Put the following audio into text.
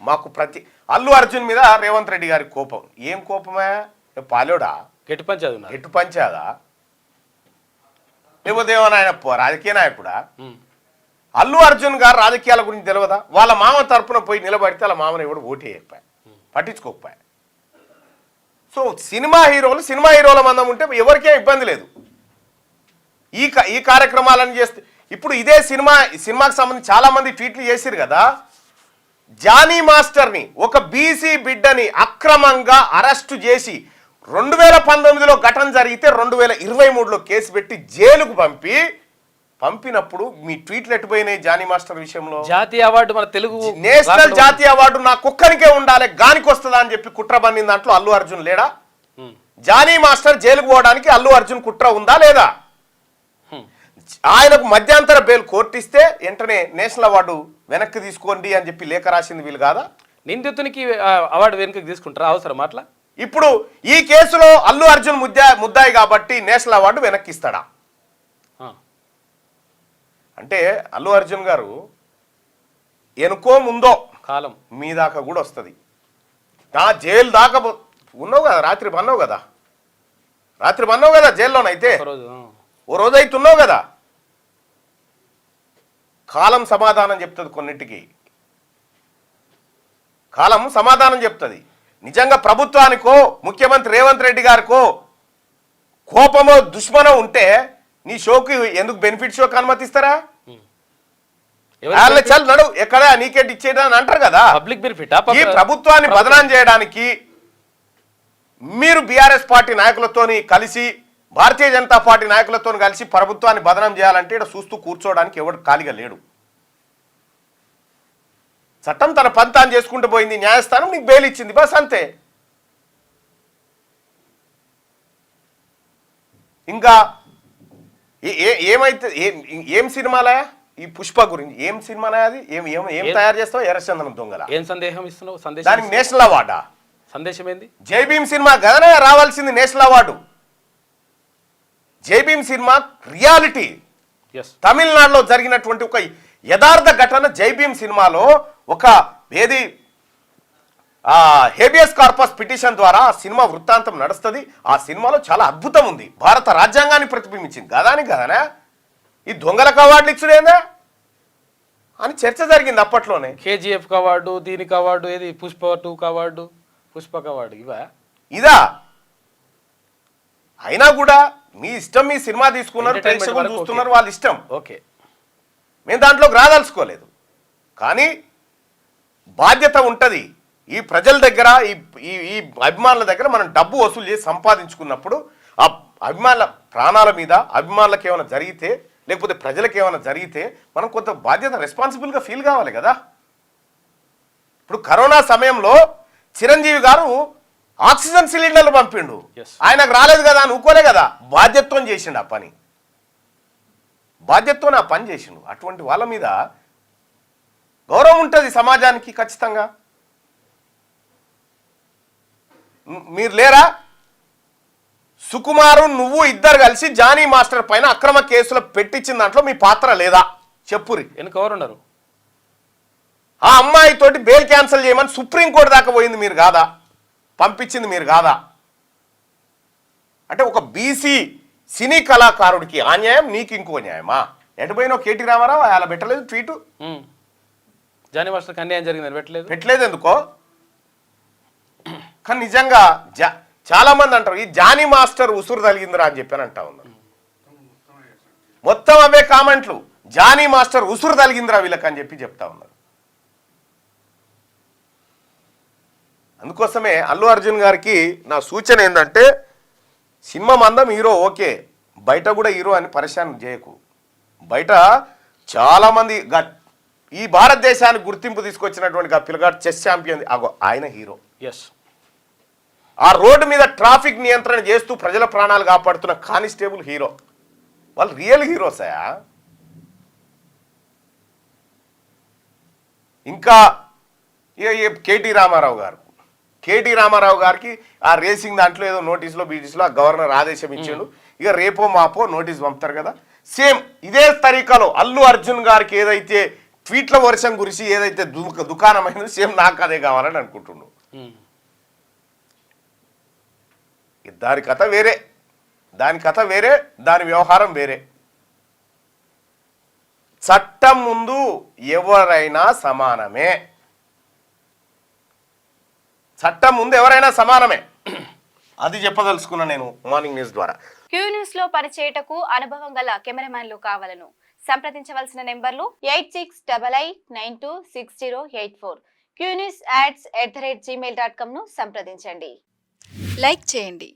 మాకు అల్లు అర్జున్ మీద రేవంత్ రెడ్డి గారి కోపం. ఏం కోపమే? పాలోడా గెట్టు పంచాదా లేకపోతే ఏమన్నా ఆయన రాజకీయ నాయకుడా? అల్లు అర్జున్ గారు రాజకీయాల గురించి తెలియదా? వాళ్ళ మామ తరపున పోయి నిలబడితే వాళ్ళ మామని ఎవడు ఓటు వేయకపోయా, పట్టించుకోకపోయా. సో సినిమా హీరోల మందం ఉంటే ఎవరికే ఇబ్బంది లేదు. ఈ కార్యక్రమాలను చేస్తే ఇప్పుడు ఇదే సినిమాకి సంబంధించి చాలా మంది ట్వీట్లు చేసిరు కదా. జానీ మాస్టర్ని ఒక బీసీ బిడ్డని అక్రమంగా అరెస్టు చేసి 2019లో ఘటన జరిగితే 2023లో కేసు పెట్టి జైలుకు పంపినప్పుడు మీ ట్వీట్లు ఎట్టుపోయినాయి? జానీ మాస్టర్ విషయంలో జాతీయ అవార్డు, మన తెలుగు నేషనల్ జాతీయ అవార్డు నా కుక్కనికే ఉండాలి, గానికి వస్తుందా అని చెప్పి కుట్ర పన్నిన దాంట్లో అల్లు అర్జున్ లేడా? జానీ మాస్టర్ జైలుకు పోవడానికి అల్లు అర్జున్ కుట్ర ఉందా లేదా? ఆయనకు మధ్యంతర బెయిల్ కోర్టు ఇస్తే వెంటనే నేషనల్ అవార్డు వెనక్కి తీసుకోండి అని చెప్పి లేఖ రాసింది వీళ్ళు కాదా? నిందితునికి అవార్డు వెనక్కి తీసుకుంటారా? అవసరం అట్లా? ఇప్పుడు ఈ కేసులో అల్లు అర్జున్ ముద్దాయి కాబట్టి నేషనల్ అవార్డు వెనక్కి ఇస్తాడా? అంటే అల్లు అర్జున్ గారు ఎనుకో ముందో కాలం మీ దాకా కూడా వస్తుంది. నా జైలు దాకా ఉన్నావు కదా, రాత్రి పన్నావు కదా జైల్లోనైతే, ఓ రోజు అయితే ఉన్నావు కదా. కాలం సమాధానం చెప్తుంది, కొన్నిటికి కాలం సమాధానం చెప్తుంది. నిజంగా ప్రభుత్వానికో ముఖ్యమంత్రి రేవంత్ రెడ్డి గారికో కోపమో దుష్మనో ఉంటే నీ షోకి ఎందుకు బెనిఫిట్ షోకి అనుమతిస్తారా? చల్ నడు ఎక్కడ నీకేట్ ఇచ్చేదా అని అంటారు కదా. Public benefit. ఈ ప్రభుత్వాన్ని బదనాం చేయడానికి మీరు బీఆర్ఎస్ పార్టీ నాయకులతోని కలిసి, భారతీయ జనతా పార్టీ నాయకులతో కలిసి ప్రభుత్వాన్ని బదనాం చేయాలంటే ఇక్కడ చూస్తూ కూర్చోవడానికి ఎవడు ఖాళీగా లేడు. చట్టం తన పంతాన్ని చేసుకుంటూ పోయింది, న్యాయస్థానం నీకు బెయిల్ ఇచ్చింది, బస్ అంతే. ఇంకా ఏమైతే ఏం సినిమాలయా ఈ పుష్ప గురించి? ఏం సినిమాలయా అది? ఏం తయారు చేస్తావు? ఎర్రచందనం దొంగల ఏం సందేహం ఇస్తున్నావు? దానికి నేషనల్ అవార్డా? సందేశం ఏంది? జై భీమ్ సినిమా కదనే రావాల్సింది నేషనల్ అవార్డు. జై భీమ్ సినిమా రియాలిటీ, తమిళనాడులో జరిగినటువంటి ఒక యథార్థ ఘటన. జై భీమ్ సినిమాలో ఒక హేబియస్ కార్పస్ పిటిషన్ ద్వారా ఆ సినిమా వృత్తాంతం నడుస్తుంది. ఆ సినిమాలో చాలా అద్భుతం ఉంది, భారత రాజ్యాంగాన్ని ప్రతిబింబించింది. కదానే ఈ దొంగలకు అవార్డులు ఇచ్చుడేందా అని చర్చ జరిగింది అప్పట్లోనే. కేజీఎఫ్ అవార్డు, దీనికి అవార్డు, ఏది పుష్ప 2 అవార్డు, పుష్పక అవార్డు, ఇదా? అయినా కూడా మీ ఇష్టం, మీ సినిమా తీసుకున్నారు, ప్రేక్షకులు చూస్తున్నారు, వాళ్ళ ఇష్టం. ఓకే, మేము దాంట్లోకి రాదలుచుకోలేదు. కానీ బాధ్యత ఉంటుంది. ఈ ప్రజల దగ్గర, ఈ అభిమానుల దగ్గర మనం డబ్బు వసూలు చేసి సంపాదించుకున్నప్పుడు ఆ అభిమానుల ప్రాణాల మీద, అభిమానులకు ఏమైనా జరిగితే, లేకపోతే ప్రజలకు ఏమైనా జరిగితే మనం కొంత బాధ్యత, రెస్పాన్సిబుల్గా ఫీల్ కావాలి కదా. ఇప్పుడు కరోనా సమయంలో చిరంజీవి గారు ఆక్సిజన్ సిలిండర్లు పంపిండు, ఆయనకు రాలేదు కదా అని ఊకోలే కదా, బాధ్యతతో చేసిండు ఆ పని, బాధ్యతతో ఆ పని చేసిండు. అటువంటి వాళ్ళ మీద గౌరవం ఉంటుంది సమాజానికి ఖచ్చితంగా. మీరు లేరా? సుకుమారు నువ్వు ఇద్దరు కలిసి జానీ మాస్టర్ పైన అక్రమ కేసులు పెట్టించిన దాంట్లో మీ పాత్ర లేదా? చెప్పురి. ఎవరున్నారు? ఆ అమ్మాయితోటి బెయిల్ క్యాన్సిల్ చేయమని సుప్రీంకోర్టు దాకా పోయింది మీరు కాదా? పంపించింది మీరు కాదా? అంటే ఒక బీసీ సినీ కళాకారుడికి అన్యాయం, నీకు ఇంకో న్యాయమా? ఎటుపోయినావు? కేటీ రామారావు అలా పెట్టలేదు ట్వీటు. జానీ మాస్టర్కి అన్యాయం జరిగిందని పెట్టలేదు ఎందుకో. కానీ నిజంగా చాలా మంది అంటారు ఈ జానీ మాస్టర్ ఉసురు తగిలిందిరా అని చెప్పని అంటా ఉన్నారు. మొత్తం అవే కామెంట్లు, జానీ మాస్టర్ ఉసురు తగిలిందిరా వీళ్ళకి అని చెప్పి చెప్తా ఉన్నారు. అందుకోసమే అల్లు అర్జున్ గారికి నా సూచన ఏంటంటే, సినిమా మందం హీరో ఓకే, బయట కూడా హీరో అని పరిశాన్ చేయకు. బయట చాలామంది ఈ భారతదేశానికి గుర్తింపు తీసుకొచ్చినటువంటి పిల్లగాడు చెస్ ఛాంపియన్, ఆయన హీరో. ఆ రోడ్డు మీద ట్రాఫిక్ నియంత్రణ చేస్తూ ప్రజల ప్రాణాలు కాపాడుతున్న కానిస్టేబుల్ హీరో. వాళ్ళు రియల్ హీరోసయా? ఇంకా కేటీ రామారావు గారికి ఆ రేసింగ్ దాంట్లో ఏదో నోటీసులో బీటీసీలో ఆ గవర్నర్ ఆదేశం ఇచ్చాడు. ఇక రేపో మాపో నోటీస్ పంపుతారు కదా. సేమ్ ఇదే తరీకాలో అల్లు అర్జున్ గారికి ఏదైతే ట్వీట్ల వర్షం గురించి ఏదైతే దుకాణమైందో సేమ్ నాకు అదే కావాలని అనుకుంటున్నాను. దాని కథ వేరే, దాని వ్యవహారం వేరే. చట్టం ముందు ఎవరైనా సమానమే, అది చెప్పదలుచుకున్నా నేను మార్నింగ్ న్యూస్ ద్వారా. క్యూ న్యూస్ లో పనిచేయటకు అనుభవం గల కెమెరామ్యాన్లు కావాలను సంప్రదించవలసిన నెంబర్లు 8688926084. qnewsads@gmail.com ను సంప్రదించండి. లైక్ చేయండి.